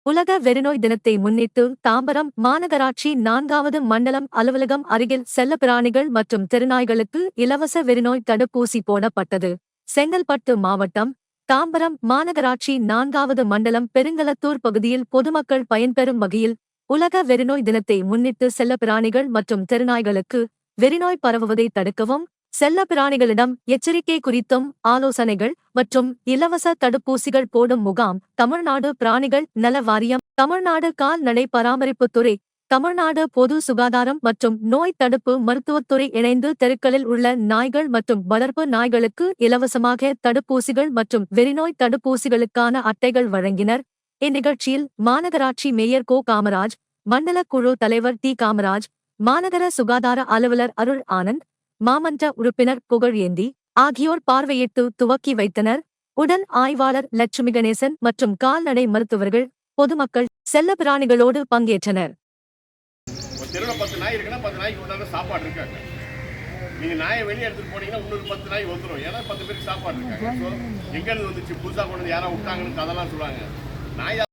உலக வெறிநோய் தினத்தை முன்னிட்டு தாம்பரம் மாநகராட்சி 4வது மண்டலம் அலுவலகம் அருகில் செல்லப்பிராணிகள் மற்றும் தெருநாய்களுக்கு இலவச வெறிநோய் தடுப்பூசி போடப்பட்டது. செங்கல்பட்டு மாவட்டம் தாம்பரம் மாநகராட்சி 4வது மண்டலம் பெருங்கலத்தூர் பகுதியில் பொதுமக்கள் பயன்பெறும் வகையில் உலக வெறிநோய் தினத்தை முன்னிட்டு செல்லப்பிராணிகள் மற்றும் தெருநாய்களுக்கு வெறிநோய் பரவுவதை தடுக்கவும், செல்லப்பிராணிகளிடம் எச்சரிக்கை குறித்தும் ஆலோசனைகள் மற்றும் இலவச தடுப்பூசிகள் போடும் முகாம் தமிழ்நாடு பிராணிகள் நல வாரியம், தமிழ்நாடு கால்நடை பராமரிப்புத்துறை, தமிழ்நாடு பொது சுகாதாரம் மற்றும் நோய் தடுப்பு மருத்துவத்துறை இணைந்து தெருக்களில் உள்ள நாய்கள் மற்றும் வளர்ப்பு நாய்களுக்கு இலவசமாக தடுப்பூசிகள் மற்றும் வெறிநோய் தடுப்பூசிகளுக்கான அட்டைகள் வழங்கினர். இந்நிகழ்ச்சியில் மாநகராட்சி மேயர் கோ காமராஜ், மண்டல குழு தலைவர் டி காமராஜ், மாநகர சுகாதார அலுவலர் அருள் ஆனந்த், மாமன்ற உறுப்பினர் புகழேந்தி ஆகியோர் பார்வையிட்டு துவக்கி வைத்தனர். உடன் ஆய்வாளர் லட்சுமி கணேசன் மற்றும் கால்நடை மருத்துவர்கள், பொதுமக்கள் செல்லப்பிராணிகளோடு பங்கேற்றனர். தெருவில் 10 நாய் இருக்குன்னா 10 நாய்க்கு உண்டான சாப்பாடு இருக்காங்க. நீங்க நாயை வெளியே எடுத்துட்டு போனீங்கன்னா இன்னொரு 10 நாய் வந்துடும். ஏன்னா 10 பேருக்கு சாப்பாடு இருக்காங்க. எங்க இருந்து வந்துச்சு, புதுசாக கொண்டு யாராவது விட்டாங்கன்னு அதெல்லாம் சொல்லுவாங்க. நாய்